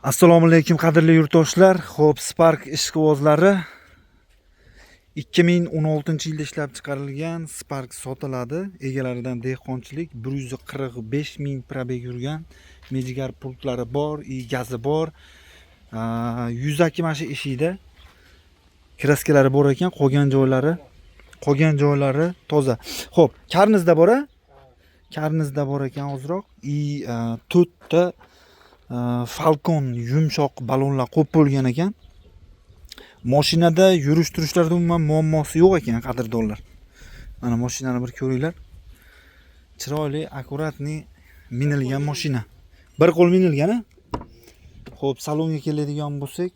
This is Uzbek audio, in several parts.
Assalomu alaykum qadrli yurtdoshlar. Xo'p, Spark ishqibozlari 2016-yilda ishlab chiqarilgan Spark sotiladi. Egalaridan dehqonchilik 145 ming probeg yurgan, mejigar pultlari bor, gazi bor. 100 mana shu ishida kraskalari bor ekan, qolgan joylari toza. Xo'p, karnizda bor-a? Karnizda bor ekan ozroq. 4 ta Falcon yumshoq balonlar qo'yib bo'lgan ekan. Mashinada yurish-turishlarda umuman muammosi yo'q ekan, qadrdonlar. Mana mashinani bir ko'ringlar. Chiroyli, akkuratni minilgan mashina. Bir qo'l minilgan-a? Xo'p, salonga keladigan bo'lsak,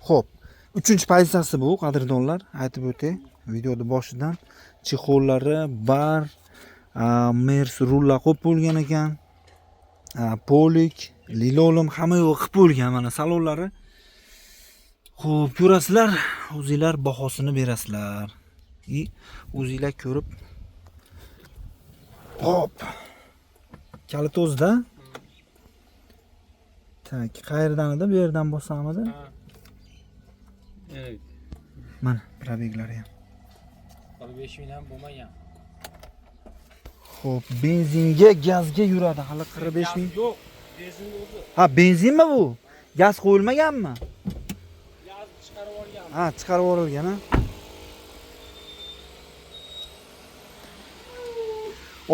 xo'p, 3-pozitsiyasi bu, qadrdonlar, aytib o'tay. Videoda boshidan chexollari, bar, mers rullar qo'yib bo'lgan ekan. Polik, lilolum hamma yo'q qilib bo'lgan mana salonlari. Xo'p, ko'rasizlar, o'zingizlar bahosini berasizlar. O'zingizlar ko'rib. Hop. Kalit o'zida. Tak, qayerdan edi? Bu yerdan bossamidi? Evet. Mana probeglari ham. 5 ming ham bo'lmagan. Xo'p, benzinga, gazga yuradi. Hali 45 ming. Yo'q, benzin o'zi. Ha, benzinmi bu? Gaz qo'yilmaganmi? Gaz chiqarib olgan. Ha, chiqarib yuborilgan, ha.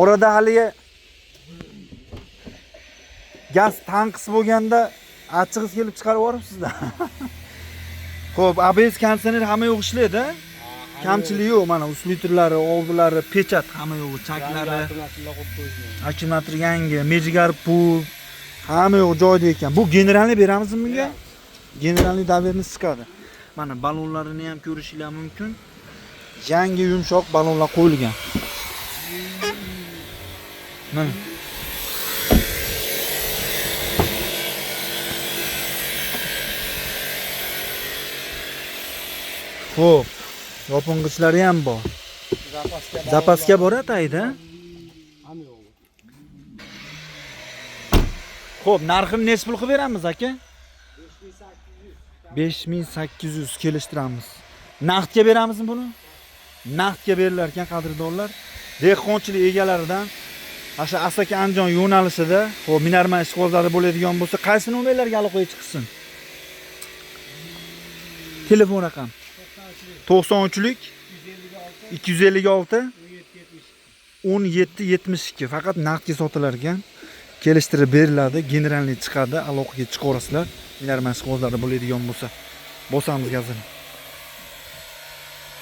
Orada haliga gaz tanqis bo'lganda achchig'is kelib chiqarib yuboribsiz-da. Xo'p, ABS konditsioner hamma yo'q ishlaydi. Kamchilik yo'q, mana uslitrlari, oldilari, pechat hamma yo'q, chaklari, akkumulyator yangi, mejigar pul hamma yo'q joyida ekan. Bu generalni beramizmi bunga? Generalni daverni siqadi. Mana balonlarini ham ko'rishinglar mumkin. Yangi yumshoq balonlar qo'yilgan. Mana xo'p, yoping'ichlari ham bor. Zapaska bor tagida. Ham yo'q. Xo'p, narxini necha pul qilib beramiz aka? 5800 kelishtiramiz. Naqdga beramizmi buni? Naqdga berilar ekan, qadrdonlar. Dehqonchilik egalaridan o'sha Asaka Andijon yo'nalishida, xo'p, Minarman ishqibozlari bo'ladigan bo'lsa, qaysi nomerlarga aloqaga chiqsin? Telefon raqam 93lik 256 1772. Faqat naqdga sotilar ekan. Kelishtirib beriladi, generalni chiqadi, aloqaga chiqaverasizlar. Minarman ishqibozlari bo'ladigan bo'lsa, bosamiz gazini.